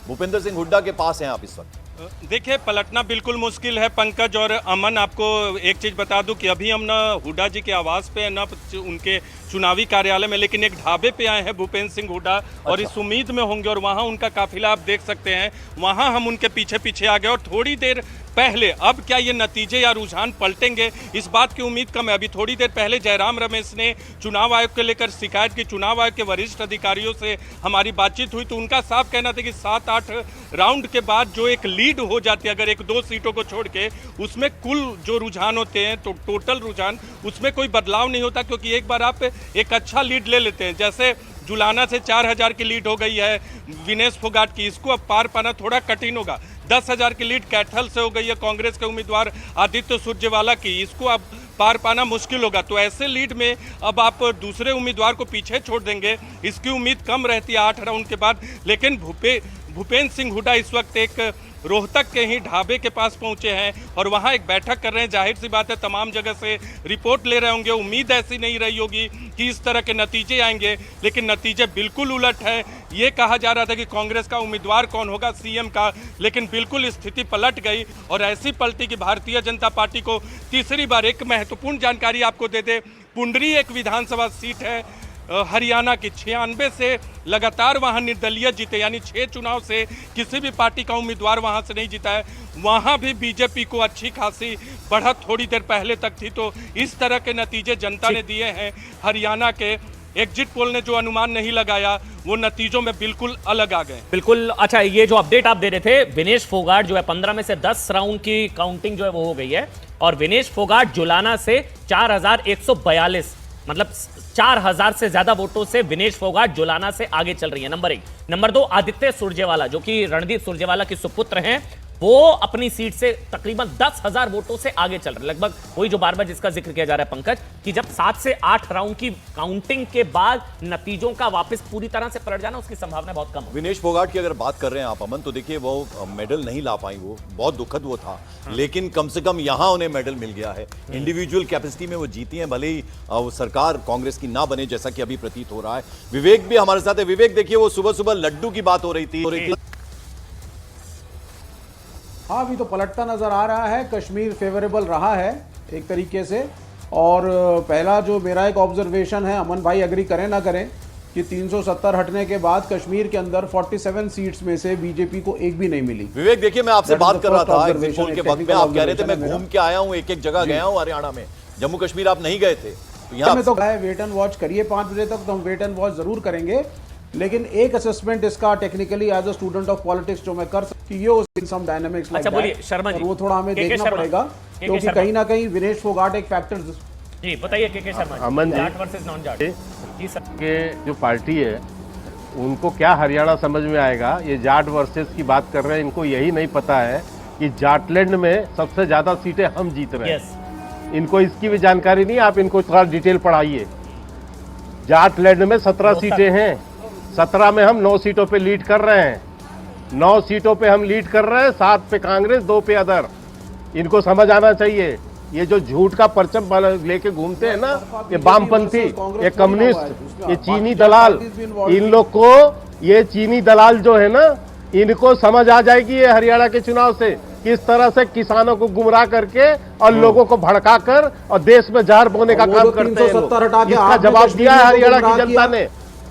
भूपेंद्र सिंह हुड्डा के पास हैं आप इस वक्त? देखिए, पलटना बिल्कुल मुश्किल है पंकज और अमन। आपको एक चीज़ बता दूं कि अभी हम ना हुड्डा जी के आवास पे, ना उनके चुनावी कार्यालय में, लेकिन एक ढाबे पे आए हैं भूपेंद्र सिंह हुड्डा। और इस उम्मीद में होंगे, और वहाँ उनका काफिला आप देख सकते हैं, वहाँ हम उनके पीछे पीछे आ गए। और थोड़ी देर पहले, अब क्या ये नतीजे या रुझान पलटेंगे, इस बात की उम्मीद कम है। अभी थोड़ी देर पहले जयराम रमेश ने चुनाव आयोग को लेकर शिकायत की। चुनाव आयोग के वरिष्ठ अधिकारियों से हमारी बातचीत हुई तो उनका साफ कहना था कि 7-8 राउंड के बाद जो एक लीड हो जाती है, अगर 1-2 सीटों को छोड़ के, उसमें कुल जो रुझान होते हैं, तो टोटल रुझान, उसमें कोई बदलाव नहीं होता। क्योंकि एक बार आप एक अच्छा लीड ले लेते हैं, जैसे जुलाना से 4000 की लीड हो गई है विनेश फोगाट की, इसको अब पार पाना थोड़ा कठिन होगा। 10,000 की लीड कैथल से हो गई है कांग्रेस के उम्मीदवार आदित्य सुरजेवाला की, इसको अब पार पाना मुश्किल होगा। तो ऐसे लीड में अब आप दूसरे उम्मीदवार को पीछे छोड़ देंगे, इसकी उम्मीद कम रहती है 8 राउंड के बाद। लेकिन भूपेंद्र सिंह हुड्डा इस वक्त एक रोहतक के ही ढाबे के पास पहुंचे हैं और वहां एक बैठक कर रहे हैं। जाहिर सी बात है, तमाम जगह से रिपोर्ट ले रहे होंगे। उम्मीद ऐसी नहीं रही होगी कि इस तरह के नतीजे आएंगे, लेकिन नतीजे बिल्कुल उलट है। ये कहा जा रहा था कि कांग्रेस का उम्मीदवार कौन होगा सीएम का, लेकिन बिल्कुल स्थिति पलट गई और ऐसी पलटी कि भारतीय जनता पार्टी को तीसरी बार। एक महत्वपूर्ण जानकारी आपको दे दे, पुंडरी एक विधानसभा सीट है हरियाणा की, 96 से लगातार वहां निर्दलीय जीते, यानी 6 चुनाव से किसी भी पार्टी का उम्मीदवार वहां से नहीं जीता है। वहां भी बीजेपी को अच्छी खासी बढ़त थोड़ी देर पहले तक थी। तो इस तरह के नतीजे जनता ने दिए हैं हरियाणा के। एग्जिट पोल ने जो अनुमान नहीं लगाया, वो नतीजों में बिल्कुल अलग आ गए। बिल्कुल। अच्छा, ये जो अपडेट आप दे रहे थे, विनेश फोगाट जो है 15 में से 10 राउंड की काउंटिंग जो है वो हो गई है और विनेश फोगाट जुलाना से 4142, मतलब 4000 से ज्यादा वोटों से विनेश फोगाट जुलाना से आगे चल रही है, नंबर 1। नंबर 2, आदित्य सुरजेवाला जो कि रणदीप सुरजेवाला के सुपुत्र हैं, वो अपनी सीट से तकरीबन 10,000 वोटों से आगे चल रहे हैं। लगभग वही जो बार बार जिसका जिक्र किया जा रहा है पंकज, कि जब 7 से 8 राउंड की काउंटिंग के बाद नतीजों का वापस पूरी तरह से पलट जाना, उसकी संभावना बहुत कम है। विनेश फोगाट की अगर बात कर रहे हैं आप अमन, तो देखिए वो मेडल नहीं ला पाई, वो बहुत दुखद वो था। लेकिन कम से कम यहां उन्हें मेडल मिल गया है। इंडिविजुअल कैपेसिटी में वो जीती हैं, भले ही वो सरकार कांग्रेस की ना बने जैसा कि अभी प्रतीत हो रहा है। विवेक भी हमारे साथ है। विवेक, देखिए वो सुबह सुबह लड्डू की बात हो रही थी। हाँ, अभी तो पलटता नजर आ रहा है। कश्मीर फेवरेबल रहा है एक तरीके से। और पहला जो मेरा एक ऑब्जर्वेशन है, अमन भाई अग्री करें ना करें, कि 370 हटने के बाद कश्मीर के अंदर 47 सीट्स में से बीजेपी को एक भी नहीं मिली। विवेक, देखिए मैं आपसे बात कर रहा था एग्जिट पोल के वक्त में, आप कह रहे थे मैं घूम के आया हूं, एक जगह गया हूं हरियाणा में, जम्मू कश्मीर आप नहीं गए थे। तो यहाँ में तो वेट एंड वॉच करिए 5 बजे तक, तो हम वेट एंड वॉच जरूर करेंगे। लेकिन एक असेसमेंट इसका technically as a student of politics जो मैं कर सकती ये सम डायनामिक्स। अच्छा बोलिए शर्मा जी, वो थोड़ा हमें देखना पड़ेगा, क्योंकि कहीं ना कहीं विनेश फोगाट एक फैक्टर। जी बताइए के शर्मा जी, अमन जाट वर्सेस नॉन जाट जी सर के जो पार्टी है उनको क्या हरियाणा समझ में आएगा। ये जाट वर्सेस की बात कर रहे हैं, इनको यही नहीं पता है कि जाटलैंड में सबसे ज्यादा सीटें हम जीत रहे हैं। इनको इसकी भी जानकारी नहीं, आप इनको थोड़ा डिटेल पढ़ाइए। जाटलैंड में 17 सीटें हैं, 17 में हम 9 सीटों पे लीड कर रहे हैं। 9 सीटों पे हम लीड कर रहे हैं, 7 पे कांग्रेस, 2 पे अदर। इनको समझ आना चाहिए, ये जो झूठ का परचम लेके घूमते हैं ना, ये वामपंथी, ये कम्युनिस्ट, ये चीनी दलाल, इन लोग को, ये चीनी दलाल जो है ना, इनको समझ आ जाएगी ये हरियाणा के चुनाव से किस तरह से किसानों को गुमराह करके और लोगों को भड़काकर और देश में जहर बोने का काम करते हैं। इसका जवाब दिया है हरियाणा की जनता ने,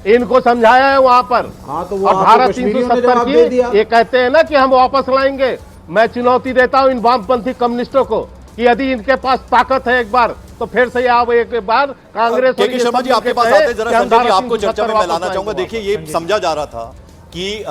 इनको समझाया है वहां पर। हाँ, तो और धारा 370 की ये कहते हैं ना कि हम वापस लाएंगे। मैं चुनौती देता हूं इन वामपंथी कम्युनिस्टों को कि यदि इनके पास ताकत है एक बार, तो फिर से आप एक बार कांग्रेस। के शर्मा जी आपके पास आते, जरा संजय जी आपको चर्चा में मैं लाना चाहूंगा। देखिए ये समझा जा रहा था कि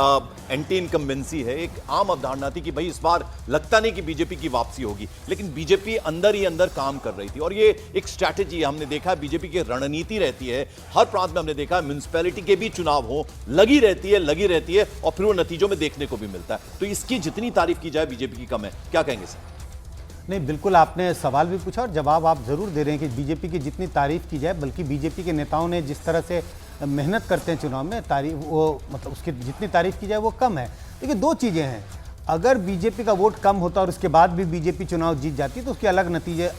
एंटी इनकम्बेंसी है, एक आम अवधारणा थी कि भाई इस बार लगता नहीं कि बीजेपी की वापसी होगी, लेकिन बीजेपी अंदर ही अंदर काम कर रही थी। और ये एक स्ट्रैटेजी है, हमने देखा है बीजेपी की रणनीति रहती है। हर प्रांत में हमने देखा है म्युनिसिपैलिटी के भी चुनाव हो, लगी रहती है और फिर वो नतीजों में देखने को भी मिलता है। तो इसकी जितनी तारीफ की जाए बीजेपी की कम है, क्या कहेंगे सर? नहीं, बिल्कुल आपने सवाल भी पूछा और जवाब आप जरूर दे रहे हैं कि बीजेपी की जितनी तारीफ की जाए, बल्कि बीजेपी के नेताओं ने जिस तरह से मेहनत करते हैं चुनाव में, तारीफ वो मतलब उसकी जितनी तारीफ की जाए वो कम है। देखिए 2 चीज़ें हैं, अगर बीजेपी का वोट कम होता और उसके बाद भी बीजेपी चुनाव जीत जाती तो उसके अलग नतीजे,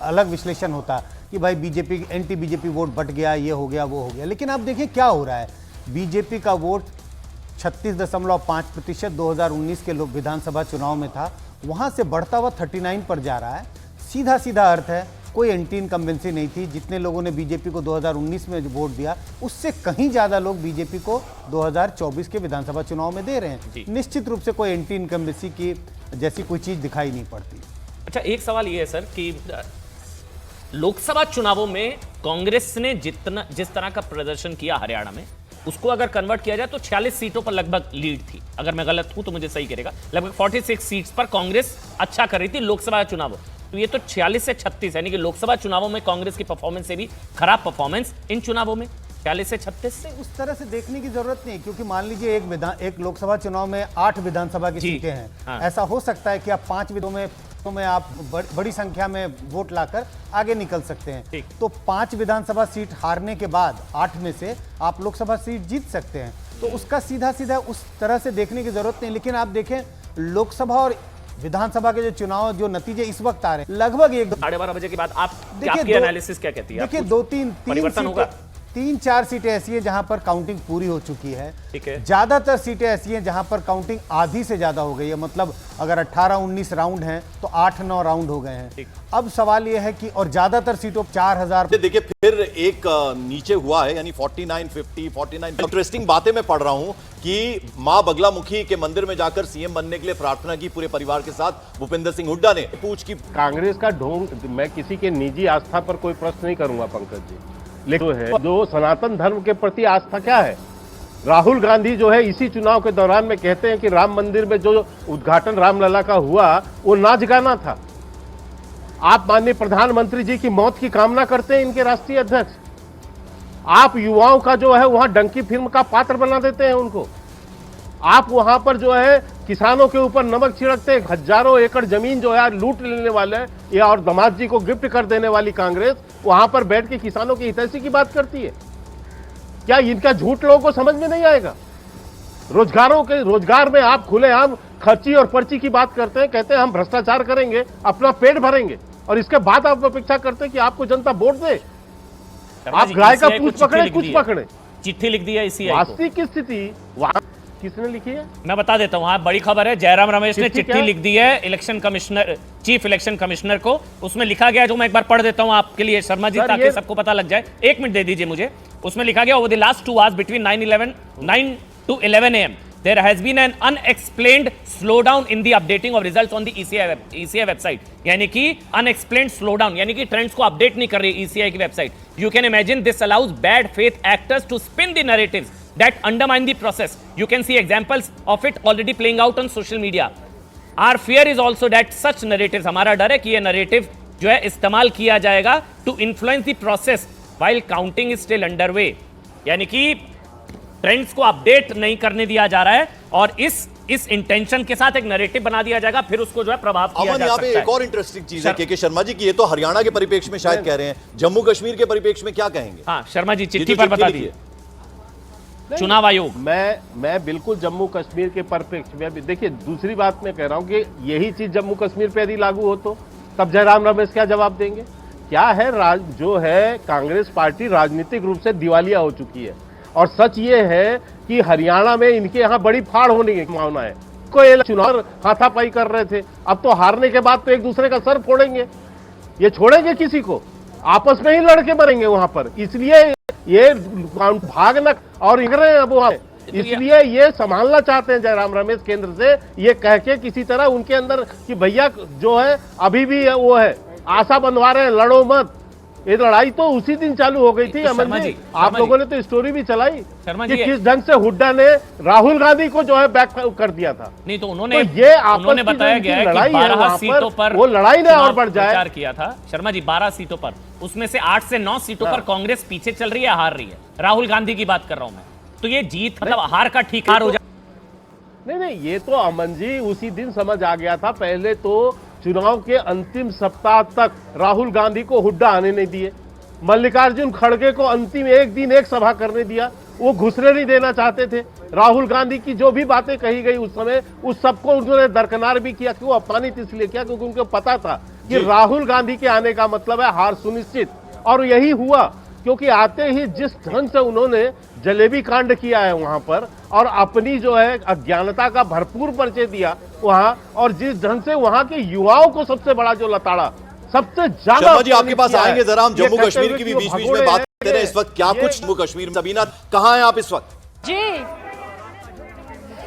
अलग विश्लेषण होता कि भाई BJP anti BJP vote but गया, ये हो गया वो हो गया। लेकिन आप देखिए क्या हो रहा है, बीजेपी का वोट 36.5% 2019 के लोक विधानसभा चुनाव में था, वहां से बढ़ता हुआ 39 पर जा रहा है। सीधा सीधा अर्थ है, कोई एंटी इनकम्बेंसी नहीं थी। जितने लोगों ने बीजेपी को 2019 में वोट दिया, उससे कहीं ज्यादा लोग बीजेपी को 2024 के विधानसभा चुनाव में दे रहे हैं। निश्चित रूप से कोई एंटी इनकम्बेंसी की जैसी कोई चीज दिखाई नहीं पड़ती। अच्छा, एक सवाल ये है सर कि लोकसभा चुनावों में कांग्रेस ने जिस तरह का प्रदर्शन किया हरियाणा में, उसको अगर कन्वर्ट किया जाए तो 46 सीटों पर लगभग लीड थी। अगर मैं गलत हूं तो मुझे सही करेगा। लगभग 46 सीट्स पर कांग्रेस अच्छा कर रही थी लोकसभा चुनावों। तो ये तो 46 से 36, यानी कि लोकसभा चुनावों में कांग्रेस की परफॉर्मेंस से भी खराब परफॉर्मेंस इन चुनावों में 46 से 36 से। उस तरह से देखने की जरूरत नहीं, क्योंकि मान लीजिए एक लोकसभा चुनाव में 8 विधानसभा की सीटें हैं। हाँ। ऐसा हो सकता है कि आप 5 विधानसभाओं में आप बड़ी संख्या में वोट लाकर आगे निकल सकते हैं। तो 5 विधानसभा सीट हारने के बाद 8 में से आप लोकसभा सीट जीत सकते हैं। तो उसका सीधा सीधा उस तरह से देखने की जरूरत नहीं। लेकिन आप देखें, लोकसभा और विधानसभा के जो चुनाव, जो नतीजे इस वक्त आ रहे हैं, लगभग 12:30 बजे के बाद देखिए, आपकी एनालिसिस क्या कहती है? देखिए, आप 2-3 परिवर्तन होगा? 3-4 सीटें ऐसी हैं जहां पर काउंटिंग पूरी हो चुकी है। ठीक है। ज्यादातर सीटें ऐसी हैं जहां पर काउंटिंग आधी से ज्यादा हो गई है। मतलब अगर 18-19 राउंड हैं तो 8-9 राउंड हो गए हैं। अब सवाल यह है कि और ज्यादातर सीटों 4000। देखिए, फिर एक नीचे हुआ है, यानी 49, 50, 49। इंटरेस्टिंग बातें मैं पढ़ रहा हूं कि मां बगलामुखी के मंदिर में जाकर सीएम बनने के लिए प्रार्थना की पूरे परिवार के साथ भूपेंद्र सिंह हुड्डा ने। पूछ की कांग्रेस का ढोंग, मैं किसी के निजी आस्था पर कोई प्रश्न नहीं करूंगा पंकज जी, लेकिन जो सनातन धर्म के प्रति आस्था क्या है? राहुल गांधी जो है इसी चुनाव के दौरान में कहते हैं कि राम मंदिर में जो उद्घाटन रामलला का हुआ वो नाच गाना था। आप माननीय प्रधानमंत्री जी की मौत की कामना करते हैं इनके राष्ट्रीय अध्यक्ष। आप युवाओं का जो है वहां डंकी फिल्म का पात्र बना देते हैं उनको। आप वहां पर जो है किसानों के ऊपर नमक छिड़कते हैं। हजारों एकड़ जमीन जो है लूट लेने वाले या और दामाद जी को गिफ्ट कर देने वाली कांग्रेस वहां पर बैठ के किसानों की हितैषी की बात करती है। क्या इनका झूठ लोगों को समझ में नहीं आएगा? रोजगार में आप खुलेआम खर्ची और पर्ची की बात करते हैं, कहते हैं हम भ्रष्टाचार करेंगे, अपना पेट भरेंगे, और इसके बाद आप अपेक्षा करते हैं कि आपको जनता वोट दे। आप गाय का पूंछ पकड़े, कुछ पकड़े। चिट्ठी लिख दी है इसी वास्तविक की स्थिति वहां किसने लिखी है? मैं बता देता हूं, वहां बड़ी खबर है। जयराम रमेश ने चिट्ठी लिख दी है election commissioner, chief election commissioner को। उसमें लिखा गया, जो मैं एक बार पढ़ देता हूं आपके लिए शर्मा जी, ताकि सबको पता लग जाए। 1 मिनट दे दीजिए मुझे। उसमें लिखा गया, over the last 2 hours between 9 to 11 AM there has been an unexplained slowdown in the updating of results on the ECI website। यानी कि unexplained slowdown, यानी कि ट्रेंड्स को अपडेट नहीं कर रही ECI की website. You can imagine this allows bad faith actors to spin the narratives that undermine the process। You can see examples of it already playing out on social media। Our fear is also that such narratives, हमारा डर है कि ये narrative जो है इस्तेमाल किया जाएगा to influence the process while counting is still underway। यानी कि ट्रेंड्स को अपडेट नहीं करने दिया जा रहा है और इस इंटेंशन के साथ एक नैरेटिव बना दिया जाएगा, फिर उसको जो है प्रभाव किया जा सकता है। एक और इंटरेस्टिंग चीज है के शर्मा जी की, ये तो हरियाणा के परिप्रेक्ष्य में शायद कह रहे हैं, जम्मू कश्मीर के परिप्रेक्ष्य में क्या कहेंगे? हाँ शर्मा जी, चिट्ठी पर बता दीजिए। चुनाव आयोग, मैं बिल्कुल जम्मू कश्मीर के परिप्रेक्ष्य में, देखिए दूसरी बात मैं कह रहा हूं कि यही चीज जम्मू कश्मीर पे यदि लागू हो तो तब जयराम रमेश क्या जवाब देंगे? क्या है, जो है कांग्रेस पार्टी राजनीतिक रूप से दिवालिया हो चुकी है। और सच ये है कि हरियाणा में इनके यहाँ बड़ी फाड़ होने की संभावना है। कोई चुनाव हाथापाई कर रहे थे, अब तो हारने के बाद तो एक दूसरे का सर फोड़ेंगे। ये छोड़ेंगे किसी को? आपस में ही लड़के मरेंगे वहां पर। इसलिए ये भागना और रहे हैं अब वहां, इसलिए ये संभालना चाहते हैं जयराम रमेश केंद्र से, ये कह के किसी तरह उनके अंदर कि भैया जो है अभी भी वो है, आशा बंधवा रहे हैं, लड़ो मत। ये लड़ाई तो उसी दिन चालू हो गई थी। अमन जी, आप लोगों ने तो स्टोरी भी चलाई कि किस ढंग से हुड्डा ने राहुल गांधी को जो है बैक कर दिया था। नहीं तो उन्होंने बताया गया है कि 12 सीटों पर वो लड़ाई ने और बढ़ जाए प्रचार किया था। शर्मा जी, 12 सीटों पर, उसमें से 8 से 9 सीटों पर कांग्रेस पीछे चल रही है, हार रही है। राहुल गांधी की बात कर रहा हूं मैं। तो ये जीत मतलब हार का ठीक हार हो जाए। नहीं, ये तो अमन जी उसी दिन समझ आ गया था। पहले तो चुनाव के अंतिम सप्ताह तक राहुल गांधी को हुड्डा आने नहीं दिए, मल्लिकार्जुन खड़गे को अंतिम एक दिन एक सभा करने दिया, वो घुसने नहीं देना चाहते थे। राहुल गांधी की जो भी बातें कही गई उस समय, उस सबको उन्होंने दरकिनार भी किया। क्यों अपमानित इसलिए किया? क्योंकि उनको पता था कि राहुल गांधी के आने का मतलब है हार सुनिश्चित। और यही हुआ, क्योंकि आते ही जिस ढंग से उन्होंने जलेबी कांड किया है वहां पर, और अपनी जो है अज्ञानता का भरपूर परिचय दिया वहां, और जिस ढंग से वहां के युवाओं को सबसे बड़ा जो लताड़ा, सबसे ज्यादा शर्मा जी आपके पास आएंगे जरा, हम ये जम्मू कहते कश्मीर हुए की कि भी वो बीच बीच भगोड़े में बात हैं, करते रहे। इस वक्त क्या ये- कुछ जम्मू कश्मीर में, सबीना कहाँ हैं आप इस वक्त? जी,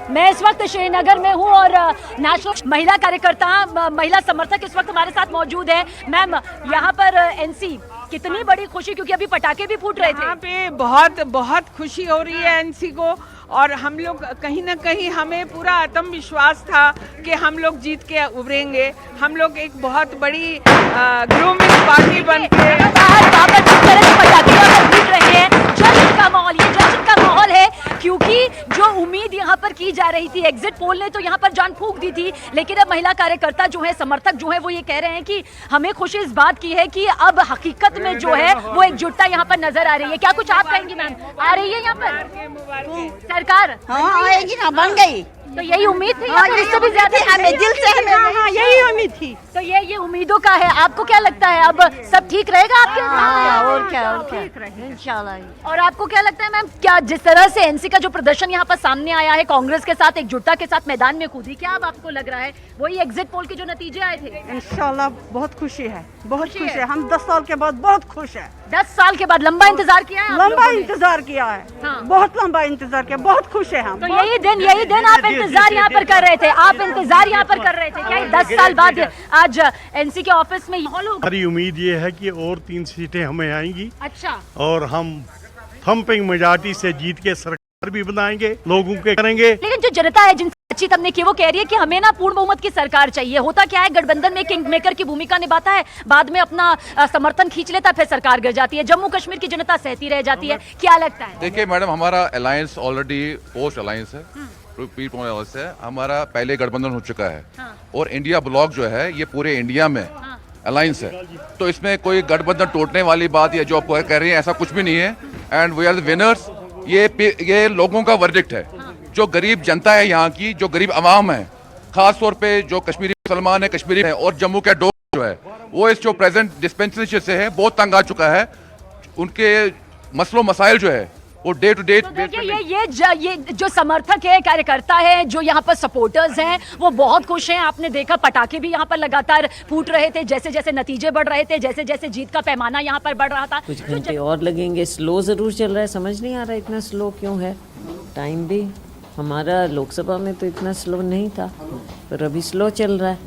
मैं इस वक्त श्रीनगर में हूँ और नेशनल महिला कार्यकर्ता, महिला समर्थक इस वक्त हमारे साथ मौजूद है। मैम, यहाँ पर एनसी, कितनी बड़ी खुशी, क्योंकि अभी पटाखे भी फूट रहे थे। यहाँ पे बहुत बहुत खुशी हो रही है एनसी को, और हम लोग कहीं ना कहीं, हमें पूरा आत्मविश्वास था कि हम लोग जीत के उभरेंगे। हम लोग एक बहुत बड़ी ग्रूमिंग पार्टी बन के बाबर जिस तरह से पटाखे यहाँ पर फूट रहे हैं, जश्न का माहौल, ये जश्न का माहौल है, क्योंकि जो उम्मीद यहाँ पर की जा रही थी, एग्जिट पोल ने तो यहाँ पर जान फूंक दी थी, लेकिन अब महिला कार्यकर्ता जो है, समर्थक जो है, वो ये कह रहे हैं कि हमें खुशी इस बात की है कि अब हकीकत में जो है वो एकजुटता यहाँ पर नजर आ रही है। क्या कुछ आप कहेंगी मैम? आ रही है यहाँ पर सरकार? हाँ आएगी ना, बन गई। तो यही उम्मीद थी, हाँ, इससे भी ज्यादा हमें दिल से हमें हाँ, यही उम्मीद थी। तो ये उम्मीदों का है। आपको क्या लगता है, अब सब ठीक रहेगा आपके हाँ, हिसाब और क्या से? इंशाल्लाह। और आपको क्या लगता है मैम, क्या जिस तरह से एनसी का जो प्रदर्शन यहाँ पर सामने आया है, कांग्रेस के साथ एकजुटता के साथ मैदान में कूदी, क्या अब आपको लग रहा है वही एग्जिट पोल के जो नतीजे आए थे? इंशाल्लाह बहुत खुशी है, बहुत खुशी खुश है। है। हम 10 साल के बाद बहुत खुश है। 10 साल के बाद लंबा इंतजार किया है आप लंबा लोगों ने। इंतजार किया है, हाँ। बहुत लंबा इंतजार किया, बहुत खुश है हम। तो यही दिन आप इंतजार यहाँ पर कर रहे थे, आप इंतजार यहाँ पर कर रहे थे क्या? 10 साल बाद आज एनसी के ऑफिस में माहौल होगा? हमारी उम्मीद ये है कि और 3 सीटें हमें आएंगी अच्छा, और हम थम्पिंग मेजॉरिटी से जीत के सरकार भी बनाएंगे, लोगों के करेंगे। लेकिन जो जनता है जिनसे बातचीत हमने की, वो कह रही है कि हमें ना पूर्ण बहुमत की सरकार चाहिए। होता क्या है, गठबंधन में किंग मेकर की भूमिका निभाता है, बाद में अपना समर्थन खींच लेता है, फिर सरकार गिर जाती है। जम्मू कश्मीर की जनता सहती रह जाती है। क्या लगता है? देखिए मैडम, हमारा अलायंस ऑलरेडी पोस्ट अलायंस है, है हमारा पहले गठबंधन हो चुका है, और इंडिया ब्लॉक जो है ये पूरे इंडिया में अलायंस है, तो इसमें कोई गठबंधन टूटने वाली बात या जो आप कह रही है ऐसा कुछ भी नहीं है। And we are the winners. ये लोगों का वर्डिक्ट है। जो गरीब जनता है यहाँ की, जो गरीब आवाम है, खास तौर पे जो कश्मीरी मुसलमान है, कश्मीरी है, और जम्मू का डोर जो है, वो इस जो प्रेजेंट डिस्पेंसरी से है बहुत तंग आ चुका है। उनके मसलों मसाइल जो है वो डे टू डे। तो देखिए ये जो समर्थक है, कार्यकर्ता है, जो यहाँ पर सपोर्टर्स हैं, वो बहुत खुश हैं। आपने देखा पटाखे भी यहाँ पर लगातार फूट रहे थे, जैसे जैसे नतीजे बढ़ रहे थे, जैसे जैसे जीत का पैमाना यहाँ पर बढ़ रहा था। कुछ घंटे और लगेंगे। स्लो ज़रूर चल रहा है, समझ नहीं आ रहा इतना स्लो क्यों है। टाइम भी हमारा लोकसभा में तो इतना स्लो नहीं था, पर अभी स्लो चल रहा है।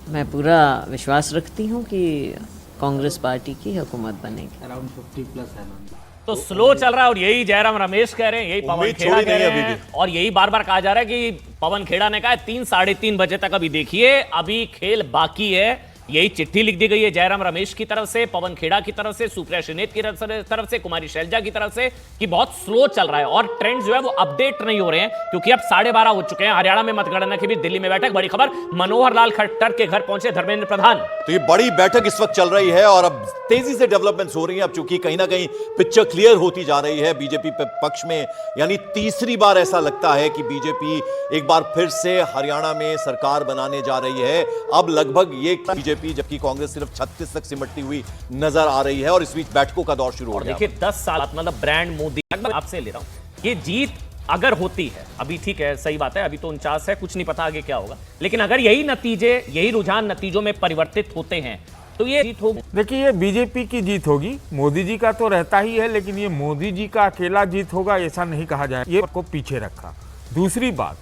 मैं पूरा विश्वास रखती हूँ कि कांग्रेस पार्टी की हुकूमत बनेगी। अराउंड 50+ है। तो स्लो चल रहा है, और यही जयराम रमेश कह रहे हैं, यही पवन उम्मीद खेड़ा छोड़ी कह नहीं रहे अभी हैं, भी। और यही बार बार कहा जा रहा है कि पवन खेड़ा ने कहा 3 साढ़े 3 बजे तक अभी देखिए, अभी खेल बाकी है। यही चिट्ठी लिख दी गई है जयराम रमेश की तरफ से, पवन खेड़ा की तरफ से, सुप्रिया श्रीनेत की तरफ से, कुमारी शैलजा की तरफ से, कि बहुत स्लो चल रहा है और ट्रेंड जो है वो अपडेट नहीं हो रहे हैं, क्योंकि अब 12:30 हो चुके हैं। हरियाणा में मतगणना की भी दिल्ली में बैठक। बड़ी खबर, मनोहर लाल खट्टर के घर पहुंचे धर्मेंद्र प्रधान। तो ये बड़ी बैठक इस वक्त चल रही है और अब तेजी से डेवलपमेंट्स हो रही हैं। अब चूंकि कहीं ना कहीं पिक्चर क्लियर होती जा रही है बीजेपी पक्ष में, यानी तीसरी बार ऐसा लगता है कि बीजेपी एक बार फिर से हरियाणा में सरकार बनाने जा रही है। अब लगभग ये बीजेपी, जबकि कांग्रेस सिर्फ 36 तक सिमटती हुई नजर आ रही है, और इस बीच बैठकों का दौर शुरू हो गया। देखिए 10 साल मतलब ब्रांड मोदी, लगभग आपसे ले रहा हूं, ये जीत अगर होती है, अभी ठीक है, सही बात है, अभी तो 49 है, कुछ नहीं पता आगे क्या होगा, लेकिन अगर यही नतीजे, यही रुझान नतीजों में परिवर्तित होते हैं तो ये जीत होगी। देखिए ये बीजेपी की जीत होगी। मोदी जी का तो रहता ही है, लेकिन ये मोदी जी का अकेला जीत होगा ऐसा नहीं कहा जाए, ये को पीछे रखा। दूसरी बात,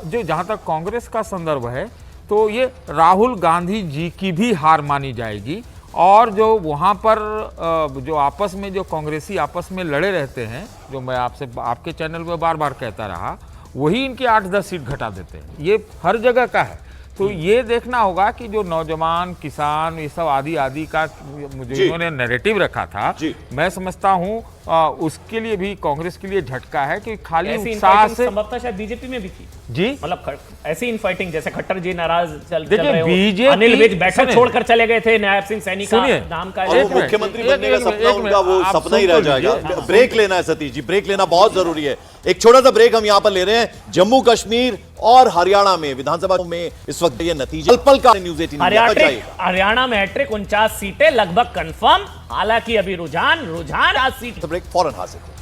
जो जहाँ तक कांग्रेस का संदर्भ है, तो ये राहुल गांधी जी की भी हार मानी जाएगी, और जो वहाँ पर जो आपस में जो कांग्रेसी आपस में लड़े रहते हैं, जो मैं आपसे आपके चैनल पे बार बार कहता रहा, वही इनकी 8-10 सीट घटा देते हैं। ये हर जगह का है। तो ये देखना होगा कि जो नौजवान, किसान, ये सब आदि आदि का जो इन्होंने नैरेटिव रखा था, मैं समझता हूँ उसके लिए भी कांग्रेस के लिए झटका है कि खाली उत्साह से संभवतः शायद बीजेपी में भी थी जी, मतलब ऐसी इनफाइटिंग, जैसे खट्टर जी नाराज चल रहे हो, बीजेपी अनिल विज बैठक छोड़कर चले गए थे, नायब सिंह सैनी का नाम का मुख्यमंत्री बनने का सपना उनका वो सपना ही रह जाएगा। ब्रेक लेना है सतीश जी, ब्रेक लेना बहुत जरूरी है। एक छोटा सा ब्रेक हम यहाँ पर ले रहे हैं। जम्मू कश्मीर और हरियाणा में विधानसभा में इस वक्त ये नतीजे पल का न्यूज़ 18 हरियाणा में हैट्रिक 49 सीटें लगभग कंफर्म, हालांकि अभी रुझान 50 सीट ब्रेक फौरन हाजिर है।